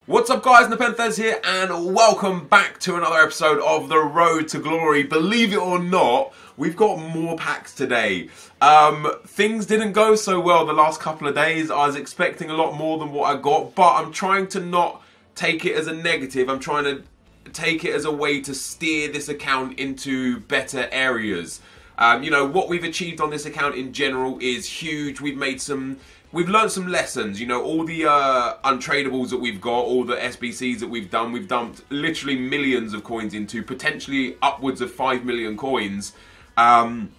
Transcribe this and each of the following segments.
What's up guys, NepentheZ here and welcome back to another episode of The Road to Glory. Believe it or not, we've got more packs today. Things didn't go so well the last couple of days. I was expecting a lot more than what I got, but I'm trying to not take it as a negative. I'm trying to take it as a way to steer this account into better areas. You know, what we've achieved on this account in general is huge. We've learned some lessons. You know, all the untradables that we've got, all the SBCs that we've done, we've dumped literally millions of coins into, potentially upwards of 5 million coins. And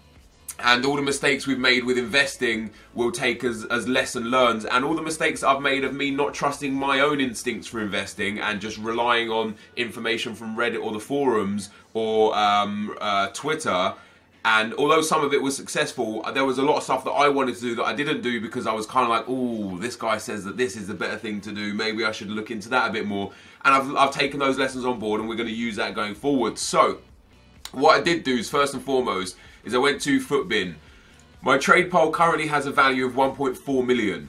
all the mistakes we've made with investing will take as lesson learned. And all the mistakes I've made of me not trusting my own instincts for investing and just relying on information from Reddit or the forums or Twitter. And although some of it was successful, there was a lot of stuff that I wanted to do that I didn't do because I was kind of like, oh, this guy says that this is the better thing to do. Maybe I should look into that a bit more. And I've taken those lessons on board and we're going to use that going forward. So what I did do is, first and foremost, is I went to Footbin. My trade pile currently has a value of 1.4 million.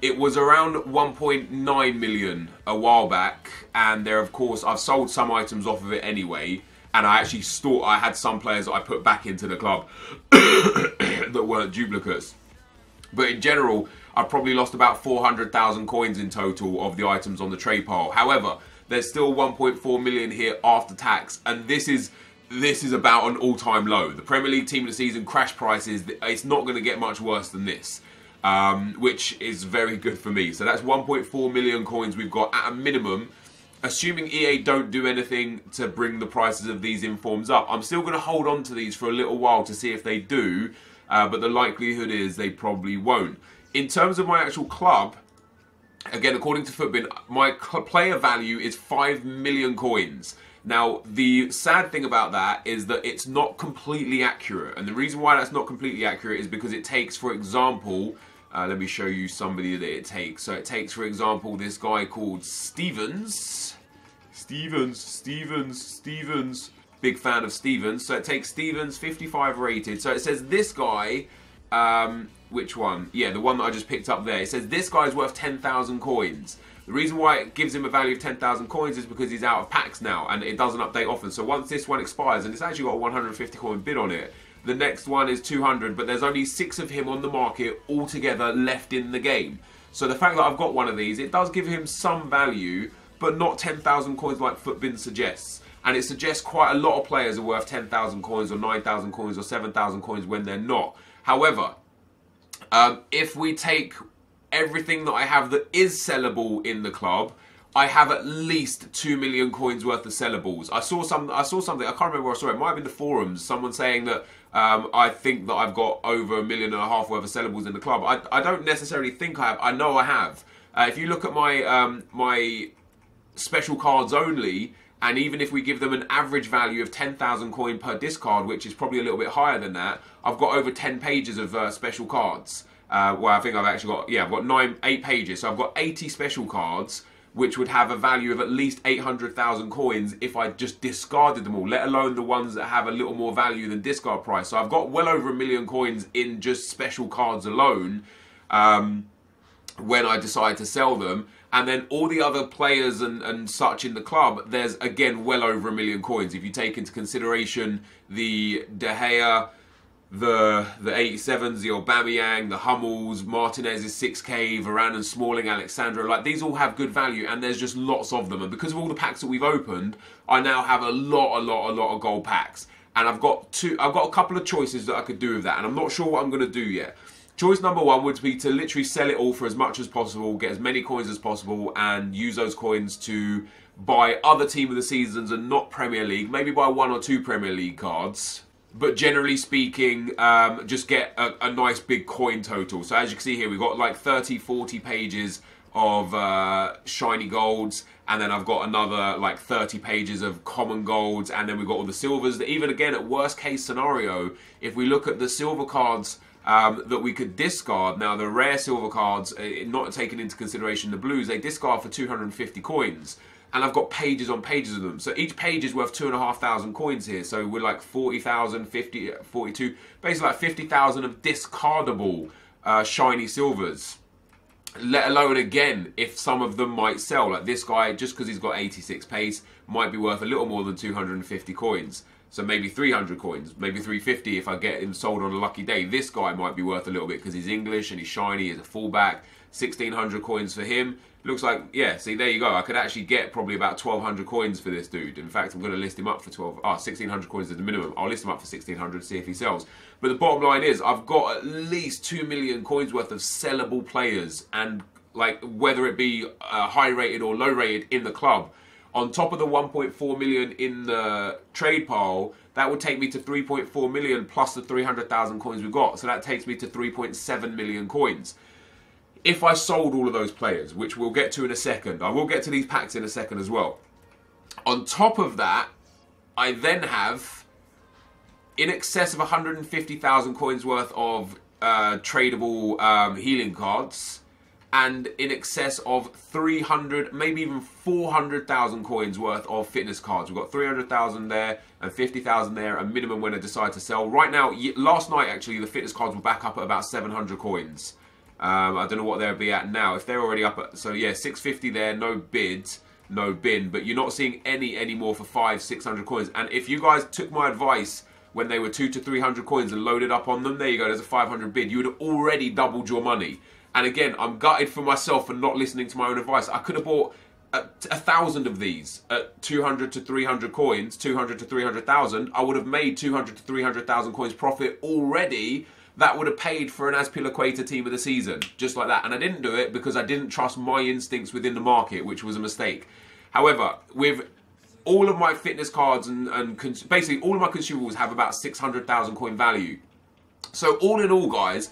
It was around 1.9 million a while back. And there, of course, I've sold some items off of it anyway. And I actually I had some players that I put back into the club that weren't duplicates. But in general, I probably lost about 400,000 coins in total of the items on the trade pile. However, there's still 1.4 million here after tax. And this is about an all-time low. The Premier League Team of the Season crash prices, it's not going to get much worse than this. Which is very good for me. So that's 1.4 million coins we've got at a minimum. Assuming EA don't do anything to bring the prices of these informs up. I'm still going to hold on to these for a little while to see if they do, but the likelihood is they probably won't. In terms of my actual club, again, according to Footbin, my player value is 5 million coins. Now, the sad thing about that is that it's not completely accurate. And the reason why that's not completely accurate is because it takes, for example, let me show you somebody that it takes. So it takes, for example, this guy called Stevens. Big fan of Stevens. So it takes Stevens, 55 rated. So it says this guy, which one? Yeah, the one that I just picked up there. It says this guy's worth 10,000 coins. The reason why it gives him a value of 10,000 coins is because he's out of packs now and it doesn't update often. So once this one expires, and it's actually got a 150 coin bid on it, the next one is 200, but there's only 6 of him on the market altogether left in the game. So the fact that I've got one of these, it does give him some value, but not 10,000 coins like Footbin suggests. And it suggests quite a lot of players are worth 10,000 coins or 9,000 coins or 7,000 coins when they're not. However, if we take everything that I have that is sellable in the club, I have at least 2 million coins worth of sellables. I saw something, I can't remember where I saw it might have been the forums, someone saying that I think that I've got over 1.5 million worth of sellables in the club. I don't necessarily think I have, I know I have. If you look at my, my special cards only, and even if we give them an average value of 10,000 coin per discard, which is probably a little bit higher than that, I've got over 10 pages of special cards. Well, I think I've actually got, yeah, I've got 8 pages, so I've got 80 special cards, which would have a value of at least 800,000 coins if I just discarded them all, let alone the ones that have a little more value than discard price. So I've got well over 1 million coins in just special cards alone when I decide to sell them. And then all the other players and such in the club, there's again well over 1 million coins. If you take into consideration the De Gea, the 87s, the Aubameyang, the Hummels, Martinez is 6k, Varane and Smalling, Alexandra, like these all have good value and there's just lots of them. And because of all the packs that we've opened, I now have a lot of gold packs. And I've got a couple of choices that I could do with that and I'm not sure what I'm going to do yet. Choice number one would be to literally sell it all for as much as possible, get as many coins as possible and use those coins to buy other Team of the Seasons and not Premier League, maybe buy 1 or 2 Premier League cards. But generally speaking, just get a nice big coin total. So as you can see here, we've got like 30, 40 pages of shiny golds. And then I've got another like 30 pages of common golds. And then we've got all the silvers. Even again, at worst case scenario, if we look at the silver cards that we could discard. Now, the rare silver cards, not taking into consideration the blues, they discard for 250 coins. And I've got pages on pages of them. So each page is worth 2,500 coins here. So we're like 40,000, 50, 42, basically like 50,000 of discardable shiny silvers. Let alone, again, if some of them might sell. Like this guy, just because he's got 86 pace, might be worth a little more than 250 coins. So maybe 300 coins, maybe 350 if I get him sold on a lucky day. This guy might be worth a little bit because he's English and he's shiny, he's a fullback. 1,600 coins for him. Looks like, yeah, see, there you go. I could actually get probably about 1,200 coins for this dude. In fact, I'm going to list him up for 1,600 coins is the minimum. I'll list him up for 1,600, see if he sells. But the bottom line is, I've got at least 2 million coins worth of sellable players, and like whether it be high rated or low rated in the club. On top of the 1.4 million in the trade pile, that would take me to 3.4 million plus the 300,000 coins we've got. So that takes me to 3.7 million coins. If I sold all of those players, which we'll get to in a second, I will get to these packs in a second as well. On top of that, I then have in excess of 150,000 coins worth of tradable healing cards, and in excess of 300, maybe even 400,000 coins worth of fitness cards. We've got 300,000 there and 50,000 there, a minimum when I decide to sell. Right now, last night actually, the fitness cards were back up at about 700 coins. I don't know what they'll be at now. If they're already up at, so yeah, 650 there, no bids, no bin, but you're not seeing any more for 500-600 coins. And if you guys took my advice when they were 200 to 300 coins and loaded up on them, there you go, there's a 500 bid, you would have already doubled your money. And again, I'm gutted for myself for not listening to my own advice. I could have bought 1,000 of these at 200 to 300 coins, 200 to 300,000. I would have made 200 to 300,000 coins profit already. That would have paid for an Azpilicueta team of the season, just like that. And I didn't do it because I didn't trust my instincts within the market, which was a mistake. However, with all of my fitness cards and basically all of my consumables have about 600,000 coin value. So all in all, guys,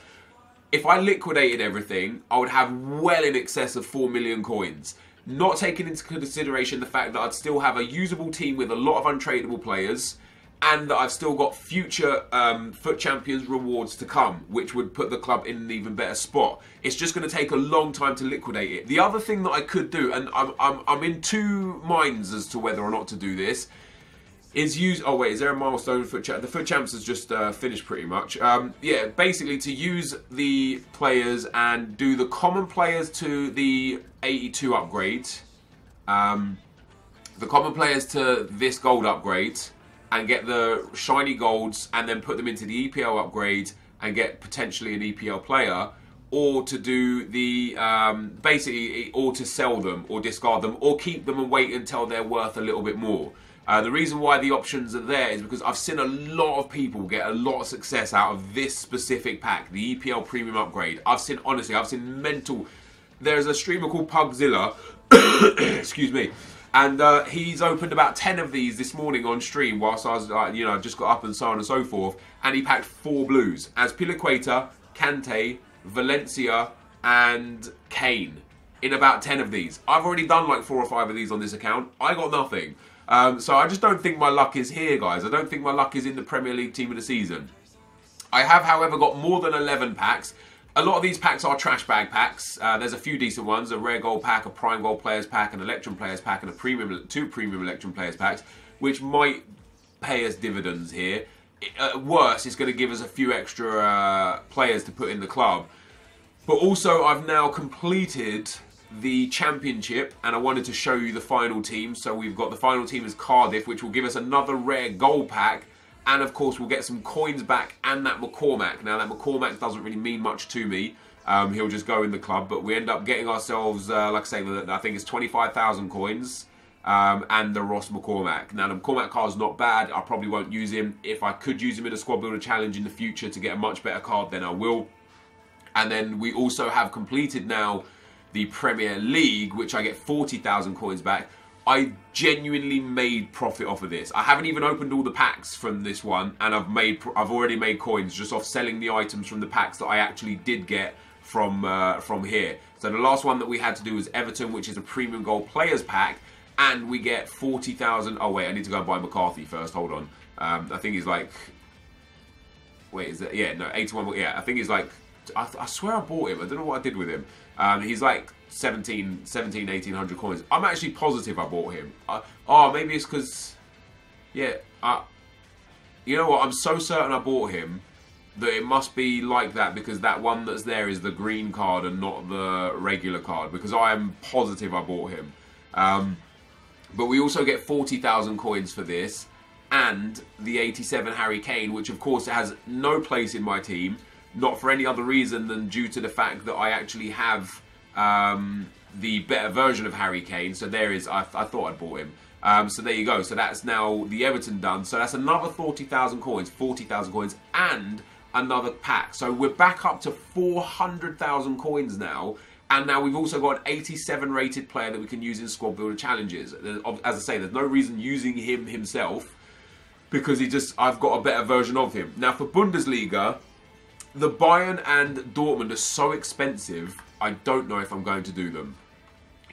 if I liquidated everything, I would have well in excess of 4 million coins. Not taking into consideration the fact that I'd still have a usable team with a lot of untradeable players, and that I've still got future FUT Champions rewards to come, which would put the club in an even better spot. It's just going to take a long time to liquidate it. The other thing that I could do, and I'm in two minds as to whether or not to do this, is use... Oh wait, is there a milestone FUT Champ? The FUT Champs has just finished pretty much. Yeah, basically to use the players and do the common players to the 82 upgrade, the common players to this gold upgrade, and get the shiny golds and then put them into the EPL upgrade and get potentially an EPL player, or to do the basically, or to sell them or discard them or keep them and wait until they're worth a little bit more. The reason why the options are there is because I've seen a lot of people get a lot of success out of this specific pack, the EPL Premium Upgrade. Honestly, I've seen mental... There's a streamer called Pugzilla, excuse me, and he's opened about 10 of these this morning on stream whilst I was, you know, just got up and so on and so forth, and he packed 4 blues. Azpilicueta, Kante, Valencia, and Kane in about 10 of these. I've already done like 4 or 5 of these on this account. I got nothing. So I just don't think my luck is here, guys. I don't think my luck is in the Premier League team of the season. I have, however, got more than 11 packs. A lot of these packs are trash bag packs. There's a few decent ones, a rare gold pack, a prime gold players pack, an Electrum players pack, and a 2 premium Electrum players packs, which might pay us dividends here. At worst, it's going to give us a few extra players to put in the club. But also, I've now completed the championship, and I wanted to show you the final team. So we've got the final team is Cardiff, which will give us another rare gold pack, and of course we'll get some coins back and that McCormack. Now that McCormack doesn't really mean much to me. He'll just go in the club, but we end up getting ourselves, like I say, I think it's 25,000 coins, and the Ross McCormack. Now the McCormack card's not bad. I probably won't use him. If I could use him in a squad builder challenge in the future to get a much better card, then I will. And then we also have completed now the Premier League, which I get 40,000 coins back. I genuinely made profit off of this. I haven't even opened all the packs from this one, and I've already made coins just off selling the items from the packs that I actually did get from here. So the last one that we had to do was Everton, which is a premium gold players pack, and we get 40,000. Oh wait, I need to go and buy McCarthy first. Hold on. I think he's like... Wait, is that... Yeah, no, 81. Yeah, I think he's like... I swear I bought him. I don't know what I did with him. He's like 1,800 coins. I'm actually positive I bought him. Oh, maybe it's because... Yeah. You know what? I'm so certain I bought him that it must be like that because that one that's there is the green card and not the regular card, because I am positive I bought him. But we also get 40,000 coins for this, and the 87 Harry Kane, which of course has no place in my team, not for any other reason than due to the fact that I actually have the better version of Harry Kane. So there is, I thought I'd bought him. So there you go. So that's now the Everton done. So that's another 40,000 coins, and another pack. So we're back up to 400,000 coins now. And now we've also got an 87 rated player that we can use in squad builder challenges. As I say, there's no reason using him himself because I've got a better version of him. Now for Bundesliga, the Bayern and Dortmund are so expensive, I don't know if I'm going to do them.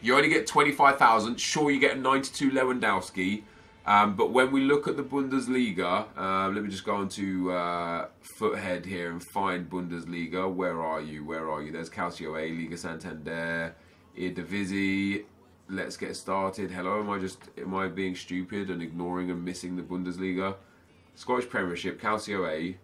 You only get 25,000. Sure, you get a 92 Lewandowski. But when we look at the Bundesliga, let me just go on to Foothead here and find Bundesliga. Where are you? Where are you? There's Calcio A, Liga Santander, Eredivisie. Let's get started. Hello, am I being stupid and ignoring and missing the Bundesliga? Scottish Premiership, Calcio A,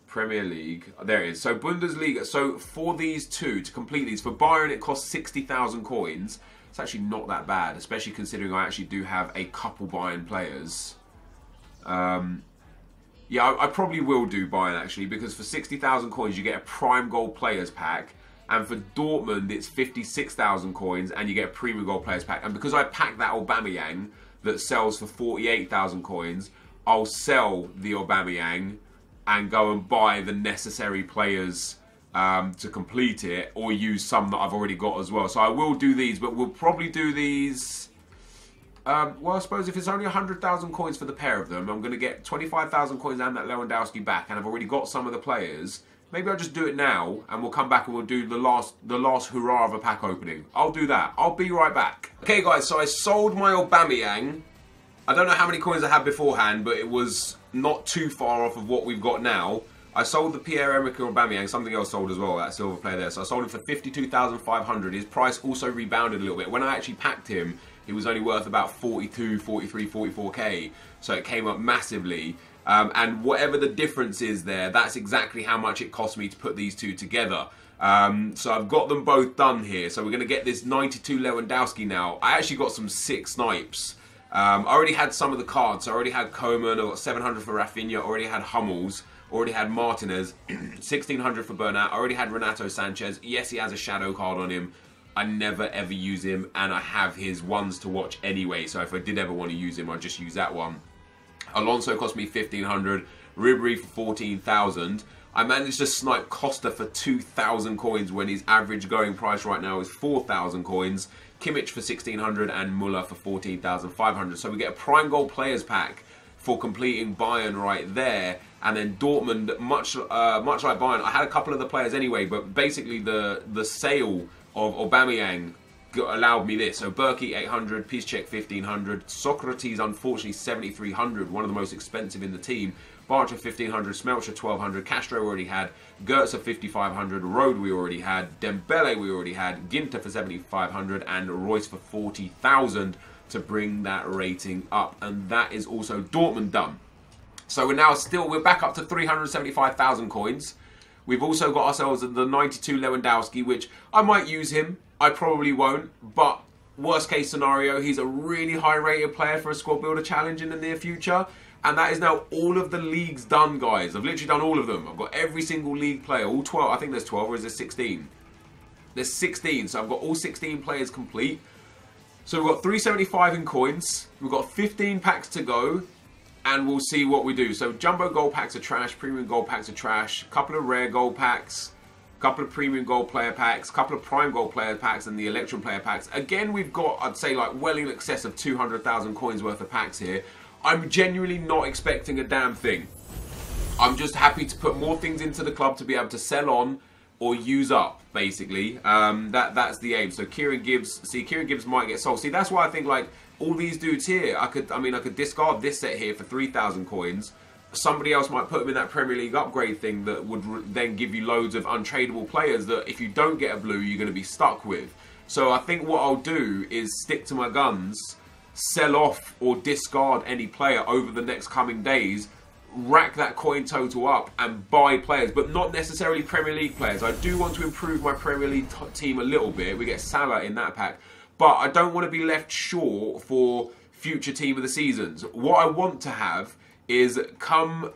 Premier League. There it is. So Bundesliga. So for these two, to complete these, for Bayern it costs 60,000 coins. It's actually not that bad, especially considering I actually do have a couple Bayern players. Yeah, I probably will do Bayern actually, because for 60,000 coins you get a Prime Gold Players Pack, and for Dortmund it's 56,000 coins and you get a Premium Gold Players Pack. And because I packed that Aubameyang that sells for 48,000 coins, I'll sell the Aubameyang and go and buy the necessary players to complete it, or use some that I've already got as well. So I will do these, but we'll probably do these. Well, I suppose if it's only 100,000 coins for the pair of them, I'm going to get 25,000 coins and that Lewandowski back, and I've already got some of the players. Maybe I'll just do it now, and we'll come back and we'll do the last hurrah of a pack opening. I'll do that. I'll be right back. Okay, guys. So I sold my Aubameyang. I don't know how many coins I had beforehand, but it was not too far off of what we've got now. I sold the Pierre-Emerick Aubameyang, something else sold as well, that silver player there. So I sold him for 52,500. His price also rebounded a little bit. When I actually packed him, he was only worth about 42, 43, 44k. So it came up massively. And whatever the difference is there, that's exactly how much it cost me to put these two together. So I've got them both done here. So we're going to get this 92 Lewandowski now. I actually got some sick snipes. I already had some of the cards. So I already had Coman, I got 700 for Rafinha, I already had Hummels. Already had Martinez, 1600 for Bernat. I already had Renato Sanchez. Yes, he has a shadow card on him. I never ever use him, and I have his ones to watch anyway. So if I did ever want to use him, I'd just use that one. Alonso cost me 1500. Ribery for 14,000. I managed to snipe Costa for 2,000 coins when his average going price right now is 4,000 coins. Kimmich for 1600 and Muller for 14,500. So we get a Prime Gold Players Pack for completing Bayern right there. And then Dortmund, much like Bayern, I had a couple of the players anyway, but basically the sale of Aubameyang allowed me this. So Berkey 800, Piszczek 1500, Socrates unfortunately 7,300, one of the most expensive in the team. Barcher 1500, Smelcher 1200, Castro already had, Goetze 5500, Rode we already had, Dembele we already had, Ginter for 7,500, and Royce for 40,000 to bring that rating up. And that is also Dortmund done. So we're back up to 375,000 coins. We've also got ourselves the 92 Lewandowski, which I might use him. I probably won't, but worst case scenario, he's a really high rated player for a squad builder challenge in the near future. And that is now all of the leagues done, guys. I've literally done all of them. I've got every single league player, all 12. I think there's 12, or is there 16? There's 16, so I've got all 16 players complete. So we've got 375 in coins. We've got 15 packs to go. And we'll see what we do. So jumbo gold packs are trash, premium gold packs are trash, a couple of rare gold packs, a couple of premium gold player packs, a couple of prime gold player packs, and the Electrum player packs. Again, we've got, I'd say, like well in excess of 200,000 coins worth of packs here. I'm genuinely not expecting a damn thing. I'm just happy to put more things into the club to be able to sell on or use up, basically. That's the aim. So Kieran Gibbs might get sold. See, that's why I think, like, all these dudes here, I could discard this set here for 3,000 coins. Somebody else might put them in that Premier League upgrade thing that would then give you loads of untradeable players that if you don't get a blue, you're going to be stuck with. So I think what I'll do is stick to my guns, sell off or discard any player over the next coming days, rack that coin total up and buy players, but not necessarily Premier League players. I do want to improve my Premier League team a little bit. We get Salah in that pack, but I don't want to be left short for future team of the seasons. What I want to have is come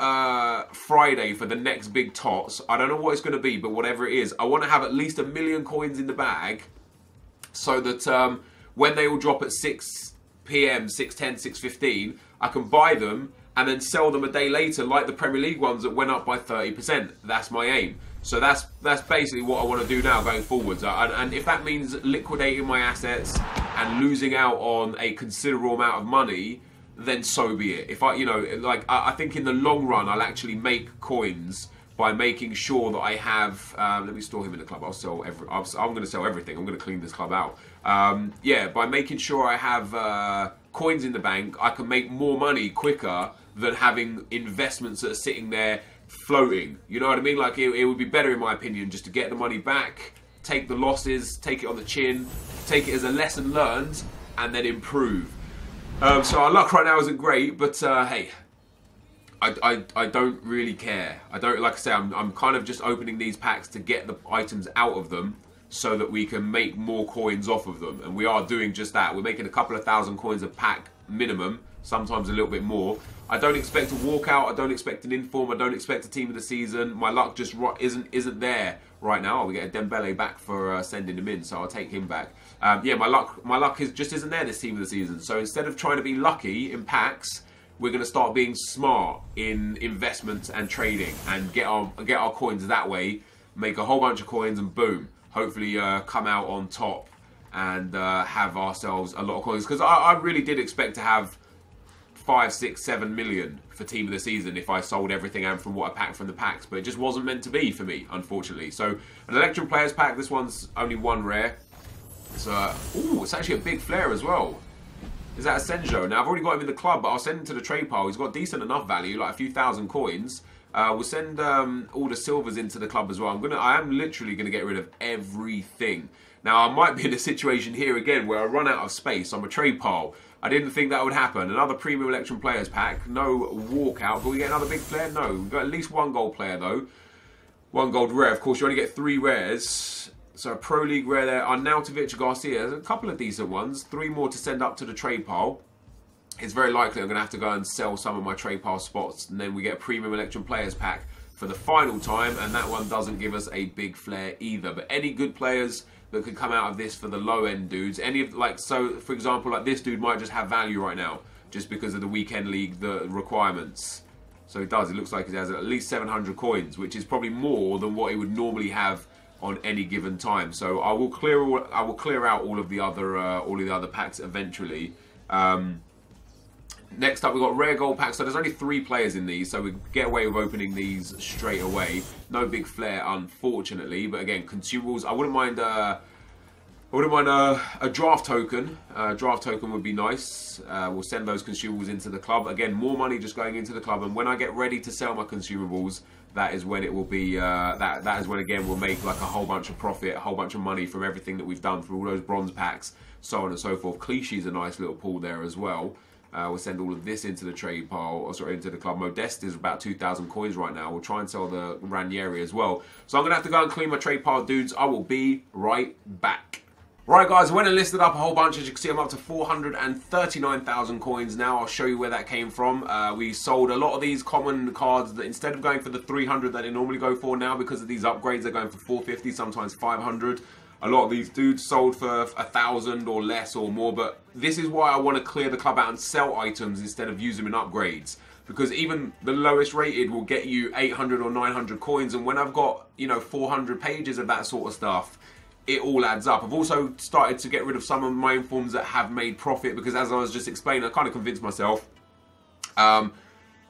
Friday for the next big tots. I don't know what it's going to be, but whatever it is, I want to have at least 1 million coins in the bag, so that when they all drop at 6 PM, 6:10, 6:15, I can buy them and then sell them a day later, like the Premier League ones that went up by 30%. That's my aim. So that's basically what I want to do now going forwards. And if that means liquidating my assets and losing out on a considerable amount of money, then so be it. If I think in the long run, I'll actually make coins by making sure that I have. Let me store him in the club. I'm going to sell everything. I'm going to clean this club out. Yeah, by making sure I have coins in the bank, I can make more money quicker than having investments that are sitting there floating. You know what I mean? Like it would be better, in my opinion, just to get the money back, take the losses, take it on the chin, take it as a lesson learned, and then improve. So our luck right now isn't great, but hey, I don't really care. I don't, like I say, I'm kind of just opening these packs to get the items out of them so that we can make more coins off of them. And we are doing just that. We're making a couple of thousand coins a pack minimum, sometimes a little bit more. I don't expect a walkout. I don't expect an inform. I don't expect a team of the season. My luck just isn't there right now. We get a Dembele back for sending him in, so I'll take him back. Yeah, my luck just isn't there this team of the season. So instead of trying to be lucky in packs, we're going to start being smart in investments and trading and get our coins that way. Make a whole bunch of coins and boom, hopefully come out on top and have ourselves a lot of coins. Because I really did expect to have 5, 6, 7 million for team of the season if I sold everything and from what I packed from the packs, but it just wasn't meant to be for me, unfortunately. So an Electrum Players pack. This one's only one rare. So it's actually a big flare as well. Is that Asenjo? Now I've already got him in the club, but I'll send him to the trade pile. He's got decent enough value, like a few thousand coins. We'll send all the silvers into the club as well. I am literally gonna get rid of everything. Now I might be in a situation here again where I run out of space on my trade pile. I didn't think that would happen. Another premium Electrum Players pack. No walkout. But we get another big player? No. We've got at least one gold player though. One gold rare. Of course, you only get 3 rares. So a Pro League rare there. Arnautovic, Garcia. There's a couple of decent ones. 3 more to send up to the trade pile. It's very likely I'm going to have to go and sell some of my trade pile spots. And then we get a premium Electrum Players pack for the final time. And that one doesn't give us a big flare either. But any good players that could come out of this for the low end dudes, so for example, like this dude might just have value right now just because of the weekend league, the requirements. So it looks like he has at least 700 coins, which is probably more than what he would normally have on any given time. So I will clear out all of the other packs eventually. Next up, we've got rare gold packs. So there's only 3 players in these, so we get away with opening these straight away. No big flare, unfortunately. But again, consumables. I wouldn't mind a draft token. Draft token would be nice. We'll send those consumables into the club. Again, more money just going into the club. And when I get ready to sell my consumables, that is when it will be. That is when again we'll make like a whole bunch of profit, a whole bunch of money from everything that we've done through all those bronze packs, so on and so forth. Cliché's a nice little pool there as well. We'll send all of this into the trade pile, or sorry, into the club. Modeste is about 2,000 coins right now. We'll try and sell the Ranieri as well. So I'm going to have to go and clean my trade pile, dudes. I will be right back. Right, guys, I went and listed up a whole bunch. As you can see, I'm up to 439,000 coins now. I'll show you where that came from. We sold a lot of these common cards that instead of going for the 300 that they normally go for now, because of these upgrades, they're going for 450, sometimes 500. A lot of these dudes sold for 1,000 or less or more, but this is why I want to clear the club out and sell items instead of use them in upgrades. Because even the lowest rated will get you 800 or 900 coins, and when I've got, 400 pages of that sort of stuff, it all adds up. I've also started to get rid of some of my informs that have made profit, because as I was just explaining, I kind of convinced myself,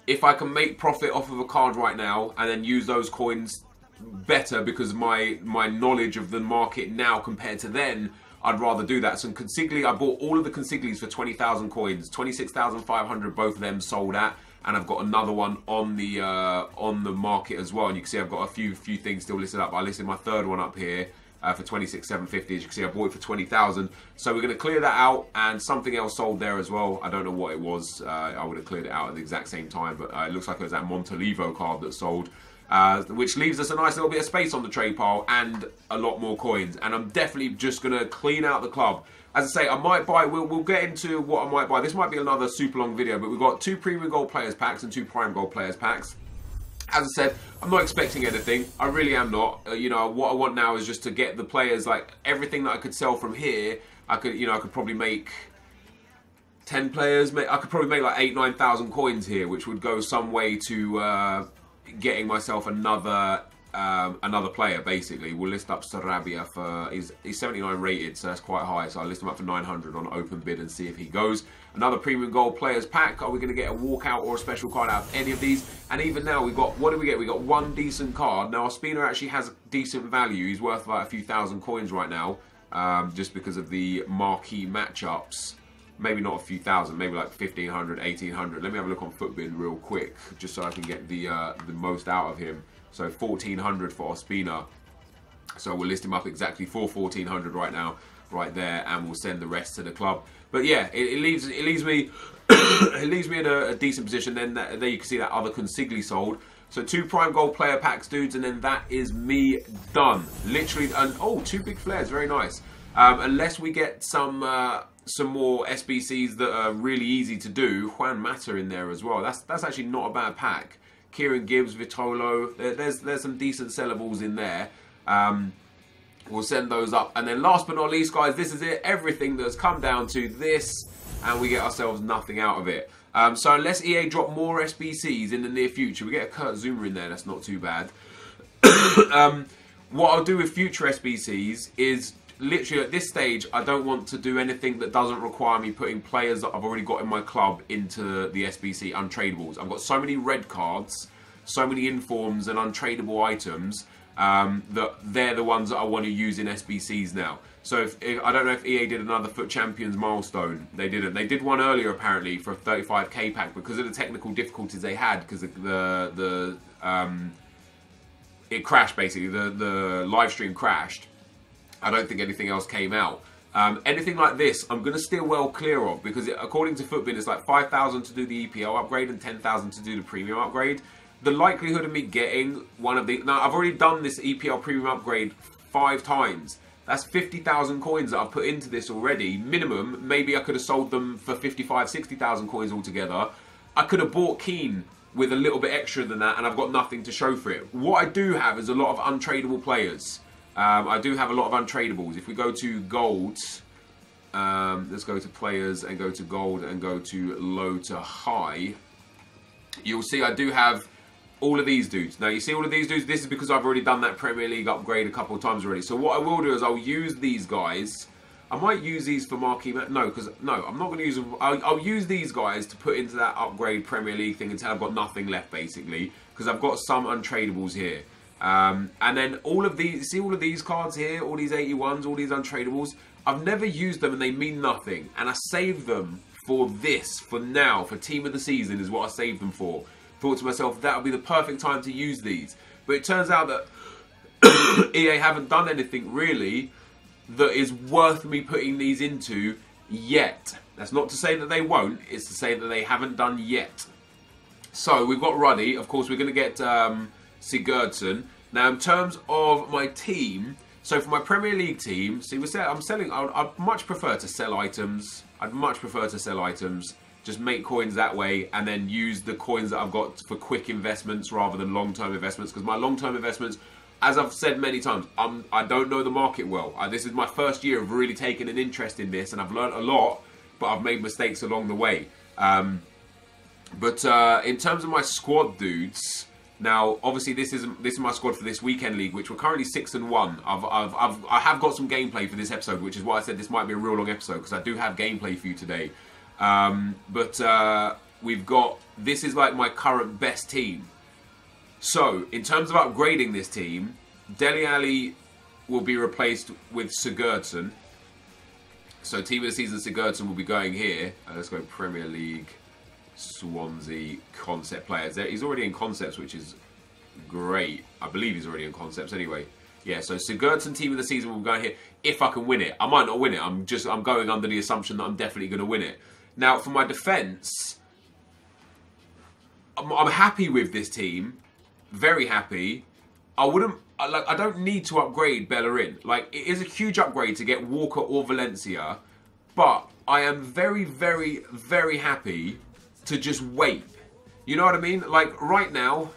if I can make profit off of a card right now and then use those coins better because my knowledge of the market now compared to then, I'd rather do that. So in Consigli, I bought all of the Consiglis for 20,000 coins, 26,500 both of them sold at, and I've got another one on the market as well. And you can see I've got a few things still listed up. I listed my 3rd one up here. for 26,750. As you can see, I bought it for 20,000. So we're going to clear that out, and something else sold there as well. I don't know what it was. I would have cleared it out at the exact same time, but it looks like it was that Montalivo card that sold. Which leaves us a nice little bit of space on the trade pile and a lot more coins. And I'm definitely just going to clean out the club. As I say, I might buy, we'll get into what I might buy. This might be another super long video, but we've got 2 Premium Gold Players Packs and 2 Prime Gold Players Packs. As I said, I'm not expecting anything. I really am not. You know, what I want now is just to get the players, like everything that I could sell from here. I could, you know, I could probably make 10 players. I could probably make like 8,000-9,000 coins here, which would go some way to getting myself another player. Basically, we'll list up Sarabia for he's 79 rated, so that's quite high. So I'll list him up for 900 on open bid and see if he goes. Another Premium Gold Players Pack. Are we going to get a walkout or a special card out of any of these? And even now, we got, what did we get? We got 1 decent card. Now our Spina actually has decent value. He's worth like a few thousand coins right now, just because of the marquee matchups. Maybe not a few thousand, maybe like 1,500, 1,800. Let me have a look on Footbin real quick, just so I can get the most out of him. So 1,400 for Ospina. So we'll list him up exactly for 1,400 right now, right there, and we'll send the rest to the club. But yeah, it leaves me it leaves me in a decent position. Then there you can see that other Consigli sold. So 2 Prime Gold Player Packs, dudes, and then that is me done. Literally, and oh, 2 big flares, very nice. Unless we get some more SBCs that are really easy to do. Juan Mata in there as well. That's actually not a bad pack. Kieran Gibbs, Vitolo. There's some decent sellables in there. We'll send those up. And then last but not least, guys, this is it. Everything that's come down to this, and we get ourselves nothing out of it. So unless EA drop more SBCs in the near future, we get a Kurt Zuma in there. That's not too bad. What I'll do with future SBCs is, literally at this stage, I don't want to do anything that doesn't require me putting players that I've already got in my club into the SBC untradables. I've got so many red cards, so many informs and untradeable items that they're the ones that I want to use in SBCs now. So if I don't know if EA did another FUT Champions milestone. They didn't. They did one earlier apparently for a 35k pack because of the technical difficulties they had, because it crashed basically. The live stream crashed. I don't think anything else came out. Anything like this, I'm going to steer well clear of, because according to Footbin, it's like 5,000 to do the EPL upgrade and 10,000 to do the premium upgrade. The likelihood of me getting one of these... Now, I've already done this EPL premium upgrade 5 times. That's 50,000 coins that I've put into this already. Minimum, maybe I could have sold them for 55, 60,000 coins altogether. I could have bought Keane with a little bit extra than that, and I've got nothing to show for it. What I do have is a lot of untradable players. I do have a lot of untradables. If we go to gold, let's go to players and go to gold and go to low to high. You'll see I do have all of these dudes. Now you see all of these dudes, this is because I've already done that Premier League upgrade a couple of times already. So what I will do is I'll use these guys. I might use these for marquee, no, I'm not going to use them. I'll use these guys to put into that upgrade Premier League thing until I've got nothing left basically, because I've got some untradables here. And then all of these, see all of these cards here, all these 81s, all these untradables, I've never used them and they mean nothing. And I saved them for this, for now, for Team of the Season is what I saved them for. Thought to myself, that would be the perfect time to use these. But it turns out that EA haven't done anything really that is worth me putting these into yet. That's not to say that they won't, it's to say that they haven't done yet. So we've got Ruddy, of course we're going to get Sigurdsson. Now in terms of my team, so for my Premier League team, see I'm selling, I'd much prefer to sell items. I'd much prefer to sell items, just make coins that way and then use the coins that I've got for quick investments rather than long-term investments, because my long-term investments, as I've said many times, I don't know the market well. This is my first year of really taking an interest in this, and I've learned a lot, but I've made mistakes along the way. But in terms of my squad dudes, now obviously this is my squad for this weekend league, which we're currently 6-1. I have got some gameplay for this episode, which is why I said this might be a real long episode, because I do have gameplay for you today. We've got, this is like my current best team. So, in terms of upgrading this team, Dele Alli will be replaced with Sigurdsson. So, Team of the Season Sigurdsson will be going here. Let's go Premier League, Swansea, Concept Players. He's already in Concepts, which is great. I believe he's already in Concepts anyway. Yeah, so Sigurdsson team of the season will go here if I can win it. I might not win it. I'm going under the assumption that I'm definitely going to win it. Now, for my defence, I'm happy with this team. Very happy. I don't need to upgrade Bellerin. Like, it is a huge upgrade to get Walker or Valencia, but I am very, very, very happy to just wait. You know what I mean? Like, right now,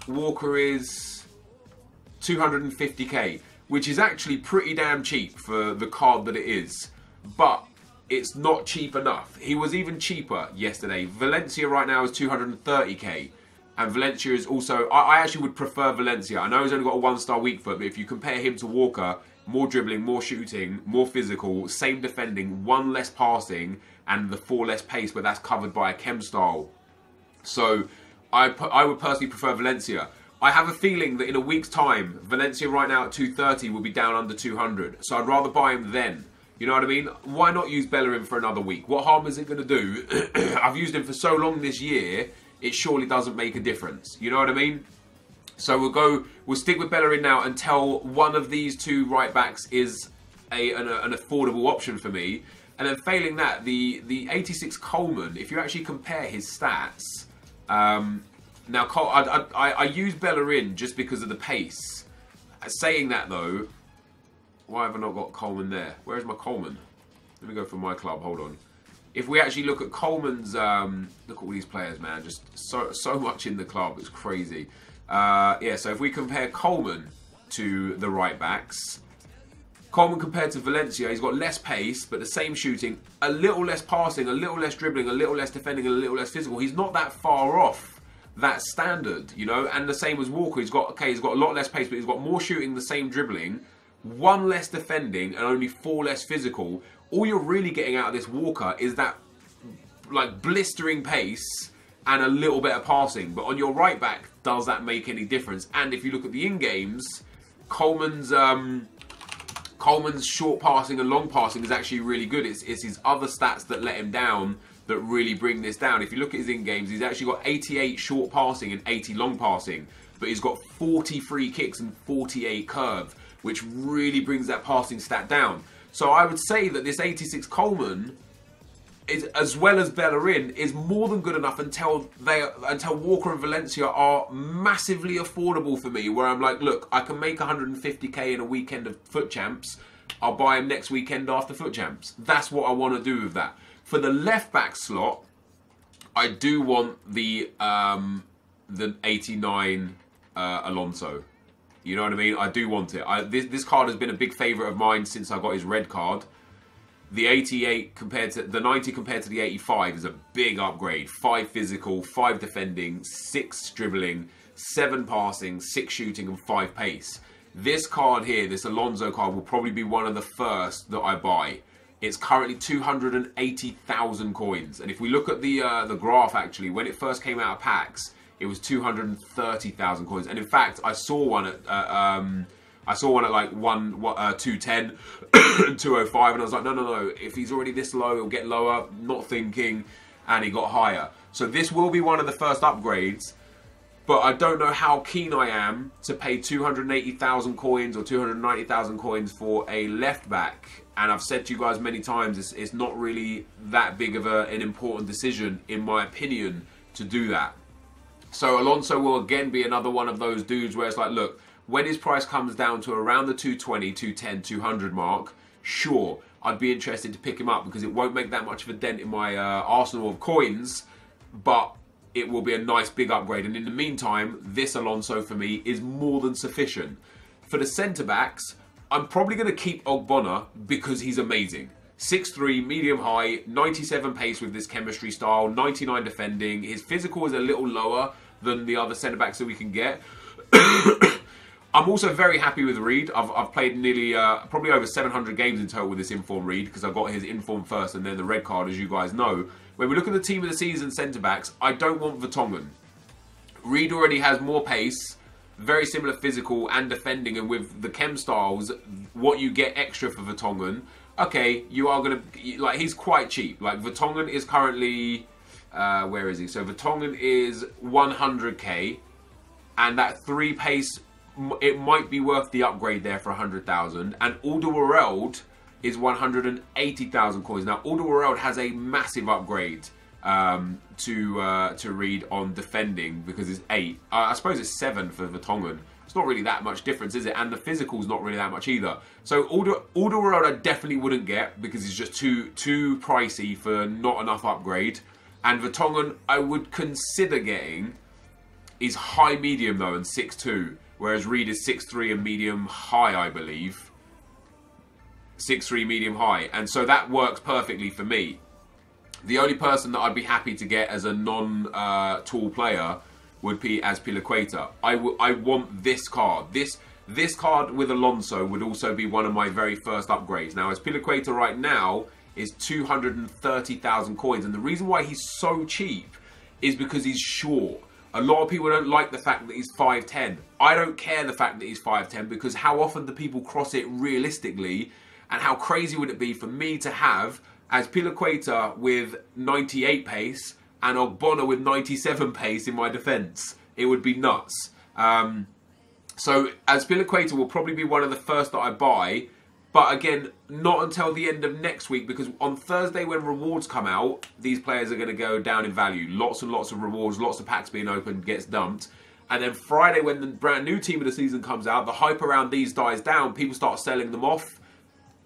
Walker is 250k, which is actually pretty damn cheap for the card that it is. But it's not cheap enough. He was even cheaper yesterday. Valencia right now is 230k. And Valencia is also... I actually would prefer Valencia. I know he's only got a 1-star weak foot, but if you compare him to Walker, more dribbling, more shooting, more physical, same defending, 1 less passing, and the 4 less pace, but that's covered by a chem style. So I would personally prefer Valencia. I have a feeling that in a week's time, Valencia right now at 230 will be down under 200. So I'd rather buy him then. You know what I mean? Why not use Bellerin for another week? What harm is it going to do? I've used him for so long this year, it surely doesn't make a difference. You know what I mean? So we'll stick with Bellerin now until one of these two right backs is an affordable option for me. And then failing that, the 86 Coleman, if you actually compare his stats, now I use Bellerin just because of the pace. Saying that though, why have I not got Coleman there? Where's my Coleman? Let me go for my club, hold on. If we actually look at Coleman's, look at all these players, man, just so much in the club, it's crazy. Yeah, so if we compare Coleman to the right backs, Coleman compared to Valencia, he's got less pace, but the same shooting, a little less passing, a little less dribbling, a little less defending, and a little less physical. He's not that far off that standard, you know, and the same as Walker. He's got a lot less pace, but he's got more shooting, the same dribbling, 1 less defending, and only 4 less physical. All you're really getting out of this Walker is that like blistering pace and a little bit of passing. But on your right back, does that make any difference? And if you look at the in-games, Coleman's short passing and long passing is actually really good. It's his other stats that let him down that really bring this down. If you look at his in-games, he's actually got 88 short passing and 80 long passing, but he's got 40 free kicks and 48 curve, which really brings that passing stat down. So I would say that this 86 Coleman, is, as well as Bellerin, is more than good enough until Walker and Valencia are massively affordable for me, where I'm like, look, I can make 150k in a weekend of Foot Champs. I'll buy him next weekend after Foot Champs. That's what I want to do with that. For the left back slot, I do want the 89 Alonso. You know what I mean? I do want it. This card has been a big favourite of mine since I got his red card. The 88 compared to the 90 compared to the 85 is a big upgrade. 5 physical, 5 defending, 6 dribbling, 7 passing, 6 shooting, and 5 pace. This card here, this Alonso card, will probably be one of the first that I buy. It's currently 280,000 coins, and if we look at the graph, actually, when it first came out of packs, it was 230,000 coins. And in fact, I saw one at like 210 and 205, and I was like, no. If he's already this low, he'll get lower. Not thinking, and he got higher. So this will be one of the first upgrades. But I don't know how keen I am to pay 280,000 coins or 290,000 coins for a left back. And I've said to you guys many times, it's not really that big of an important decision, in my opinion, to do that. So Alonso will again be another one of those dudes where it's like, look, when his price comes down to around the 220, 210, 200 mark, sure, I'd be interested to pick him up because it won't make that much of a dent in my arsenal of coins, but it will be a nice big upgrade. And in the meantime, this Alonso for me is more than sufficient. For the centre-backs, I'm probably going to keep Ogbonna because he's amazing. 6'3", medium high, 97 pace with this chemistry style, 99 defending. His physical is a little lower than the other centre-backs that we can get. I'm also very happy with Reed. I've played nearly, probably over 700 games in total with this Inform Reed because I got his Inform first and then the red card, as you guys know. When we look at the team of the season centre-backs, I don't want Vertonghen. Reed already has more pace, very similar physical and defending, and with the chem styles, what you get extra for Vertonghen, okay, you are going to, like, he's quite cheap. Like, Vertonghen is currently, where is he? So Vertonghen is 100k, and that 3 pace it might be worth the upgrade there for 100,000. And Alderweireld is 180,000 coins. Now, Alderweireld has a massive upgrade to read on defending because it's 8. I suppose it's 7 for Vertonghen. It's not really that much difference, is it? And the physical's not really that much either. So Alderweireld I definitely wouldn't get because it's just too pricey for not enough upgrade. And Vertonghen I would consider getting. Is high medium though and 6'2", whereas Reed is 6'3" and medium high, I believe. 6'3" medium high, and so that works perfectly for me. The only person that I'd be happy to get as a non-tall player would be Azpilicueta. I want this card. This card with Alonso would also be one of my very first upgrades. Now, Azpilicueta right now is 230,000 coins, and the reason why he's so cheap is because he's short. A lot of people don't like the fact that he's 5'10". I don't care the fact that he's 5'10", because how often do people cross it realistically, and how crazy would it be for me to have Azpilicueta with 98 pace and Ogbonna with 97 pace in my defence? It would be nuts. So Azpilicueta will probably be one of the first that I buy, but again, not until the end of next week, because on Thursday when rewards come out, these players are going to go down in value. Lots and lots of rewards, lots of packs being opened, gets dumped. And then Friday when the brand new team of the season comes out, the hype around these dies down, people start selling them off,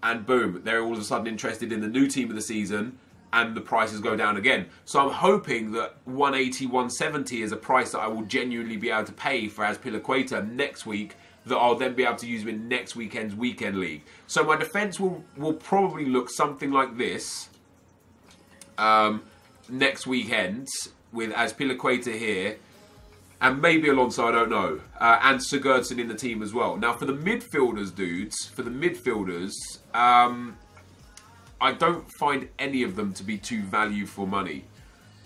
and boom, they're all of a sudden interested in the new team of the season, and the prices go down again. So I'm hoping that 180, 170 is a price that I will genuinely be able to pay for Azpilicueta next week, that I'll then be able to use him in next weekend's weekend league. So my defence will probably look something like this next weekend, with Azpilicueta here, and maybe Alonso, I don't know, and Sigurdsson in the team as well. Now for the midfielders, dudes, I don't find any of them to be too value for money.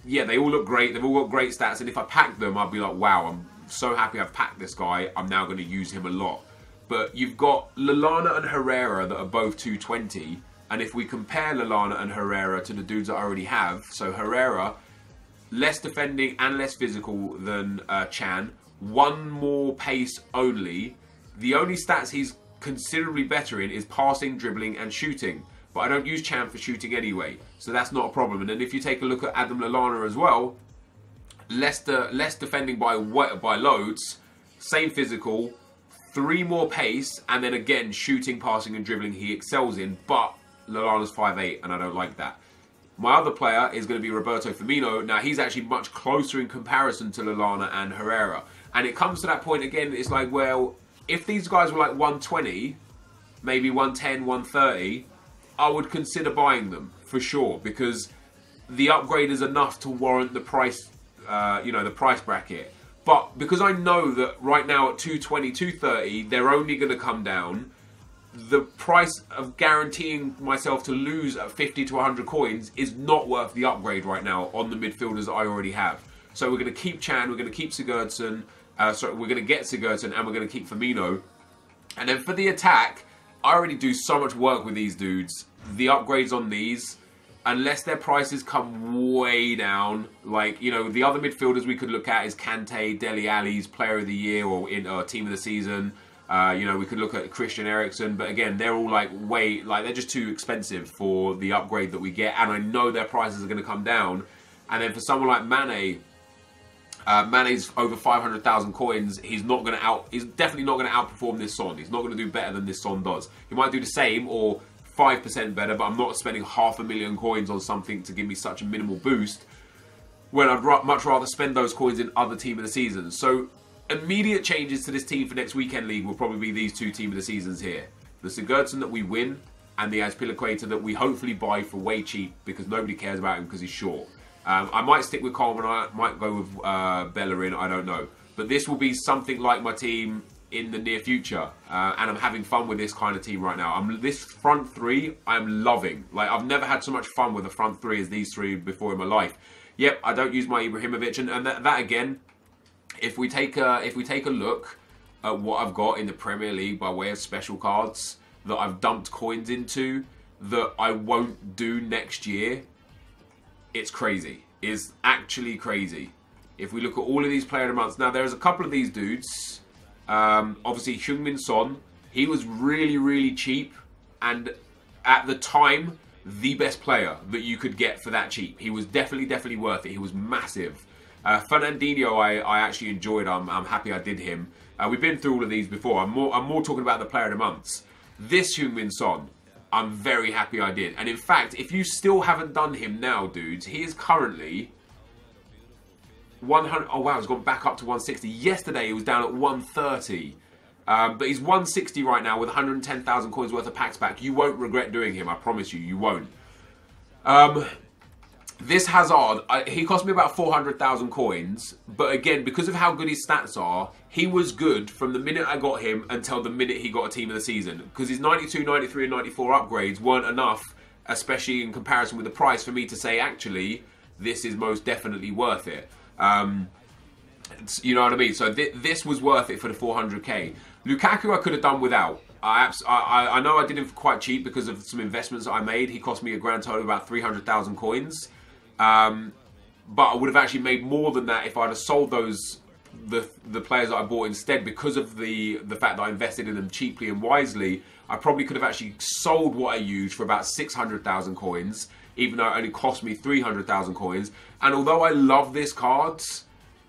Yeah, they all look great, they've all got great stats, and if I pack them, I'd be like, wow, I'm so happy I've packed this guy, I'm now going to use him a lot. But you've got Lallana and Herrera that are both 220, and if we compare Lallana and Herrera to the dudes that I already have, so Herrera, less defending and less physical than Chan, 1 more pace only. The only stats he's considerably better in is passing, dribbling and shooting. But I don't use Chan for shooting anyway, so that's not a problem. And then if you take a look at Adam Lallana as well, less defending by loads, same physical, 3 more pace, and then again shooting, passing and dribbling he excels in, but Lallana's 5'8", and I don't like that. My other player is going to be Roberto Firmino. Now he's actually much closer in comparison to Lallana and Herrera, and it comes to that point again, it's like, well, if these guys were like 120, maybe 110, 130, I would consider buying them for sure, because the upgrade is enough to warrant the price, the price bracket. But because I know that right now at 220, 230, they're only going to come down, the price of guaranteeing myself to lose at 50 to 100 coins is not worth the upgrade right now on the midfielders that I already have. So we're going to keep Chan, we're going to keep Sigurdsson, we're going to get Sigurdsson, and we're going to keep Firmino. And then for the attack, I already do so much work with these dudes. The upgrades on these, unless their prices come way down, like, the other midfielders we could look at is Kante, Dele Alli's Player of the Year or Team of the Season. We could look at Christian Eriksen, but again, they're all they're just too expensive for the upgrade that we get, and I know their prices are going to come down. And then for someone like Mane, Mane's over 500,000 coins. He's definitely not going to outperform this Son. He's not going to do better than this Son does. He might do the same or 5% better, but I'm not spending 500,000 coins on something to give me such a minimal boost, when I'd much rather spend those coins in other Team of the Seasons. So immediate changes to this team for next weekend league will probably be these 2 Team of the Seasons here. The Sigurdsson that we win, and the Azpilicueta that we hopefully buy for way cheap because nobody cares about him because he's short. I might stick with Coleman, I might go with Bellerin, I don't know. But this will be something like my team in the near future, and I'm having fun with this kind of team right now. This front 3 I'm loving. Like, I've never had so much fun with a front 3 as these 3 before in my life. Yep, I don't use my Ibrahimovic, and that again, if we take a look at what I've got in the Premier League by way of special cards that I've dumped coins into that I won't do next year, it's crazy. It's actually crazy. If we look at all of these player of the months, now there's a couple of these dudes Obviously, Heung-min Son, he was really, really cheap, and at the time, the best player that you could get for that cheap. He was definitely worth it. He was massive. Fernandinho, I actually enjoyed. I'm happy I did him. We've been through all of these before. I'm more talking about the player of the months. This Heung-min Son, I'm very happy I did. And in fact, if you still haven't done him now, dudes, he is currently 100. Oh wow, he's gone back up to 160. Yesterday he was down at 130. But he's 160 right now with 110,000 coins worth of packs back. You won't regret doing him, I promise you, you won't. This Hazard, he cost me about 400,000 coins, but again, because of how good his stats are, he was good from the minute I got him until the minute he got a team of the season. Because his 92, 93 and 94 upgrades weren't enough, especially in comparison with the price, for me to say, actually, this is most definitely worth it. You know what I mean? So this was worth it for the 400k. Lukaku I could have done without. I know I did him for quite cheap because of some investments that I made. He cost me a grand total of about 300,000 coins. But I would have actually made more than that if I'd have sold the players that I bought instead, because of the fact that I invested in them cheaply and wisely. I probably could have actually sold what I used for about 600,000 coins, even though it only cost me 300,000 coins. And although I love this card,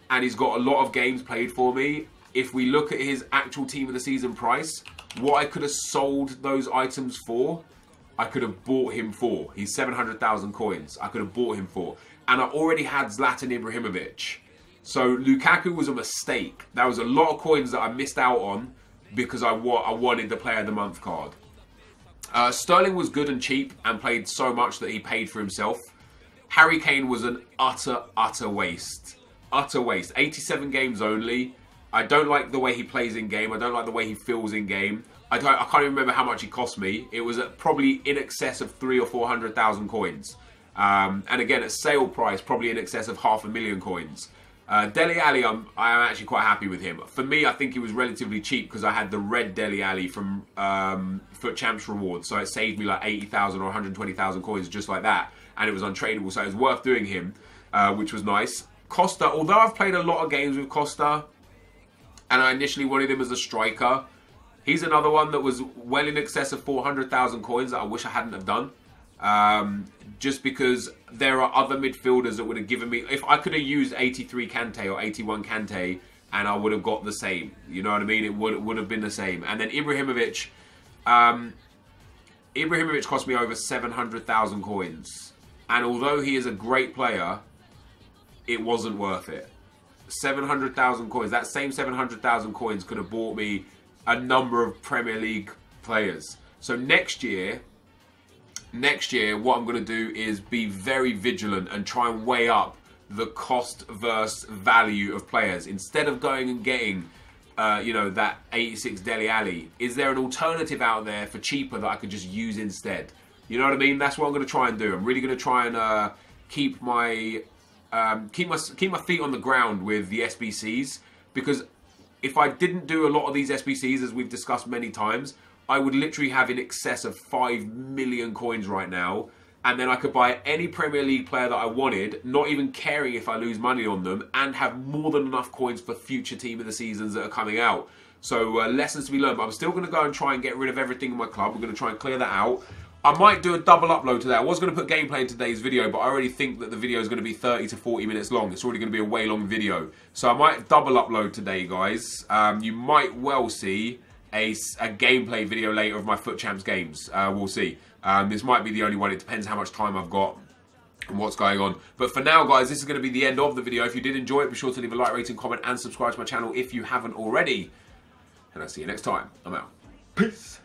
and he's got a lot of games played for me, if we look at his actual team of the season price, what I could have sold those items for, I could have bought him for. He's 700,000 coins. I could have bought him for. And I already had Zlatan Ibrahimovic. So Lukaku was a mistake. That was a lot of coins that I missed out on because I wanted the Player of the Month card. Sterling was good and cheap and played so much that he paid for himself. Harry Kane was an utter waste. Utter waste. 87 games only. I don't like the way he plays in game. I don't like the way he feels in game. I can't even remember how much he cost me. It was probably in excess of 300,000 or 400,000 coins. And again, at sale price, probably in excess of 500,000 coins. Dele Alli, I am actually quite happy with him. For me, I think he was relatively cheap because I had the red Dele Alli from Foot Champs rewards. So it saved me like 80,000 or 120,000 coins just like that. And it was untradeable, so it was worth doing him, which was nice. Costa, although I've played a lot of games with Costa, and I initially wanted him as a striker, he's another one that was well in excess of 400,000 coins that I wish I hadn't have done. Just because there are other midfielders that would have given me... If I could have used 83 Kante or 81 Kante, and I would have got the same. You know what I mean? It would have been the same. And then Ibrahimovic... Ibrahimovic cost me over 700,000 coins. And although he is a great player, it wasn't worth it. 700,000 coins. That same 700,000 coins could have bought me a number of Premier League players. So next year, what I'm going to do is be very vigilant and try and weigh up the cost versus value of players. Instead of going and getting, you know, that 86 Dele Alli, is there an alternative out there for cheaper that I could just use instead? You know what I mean? That's what I'm going to try and do. I'm really going to try and keep my feet on the ground with the SBCs, because if I didn't do a lot of these SBCs, as we've discussed many times, I would literally have in excess of 5 million coins right now, and then I could buy any Premier League player that I wanted, not even caring if I lose money on them, and have more than enough coins for future team of the seasons that are coming out. So lessons to be learned, but I'm still going to go and try and get rid of everything in my club. We're going to try and clear that out. I might do a double upload today. I was going to put gameplay in today's video, but I already think that the video is going to be 30 to 40 minutes long. It's already going to be a way long video. So I might double upload today, guys. You might well see a gameplay video later of my Foot Champs games. We'll see. This might be the only one. It depends how much time I've got and what's going on. But for now, guys, this is going to be the end of the video. If you did enjoy it, be sure to leave a like, rating, comment, and subscribe to my channel if you haven't already. And I'll see you next time. I'm out. Peace.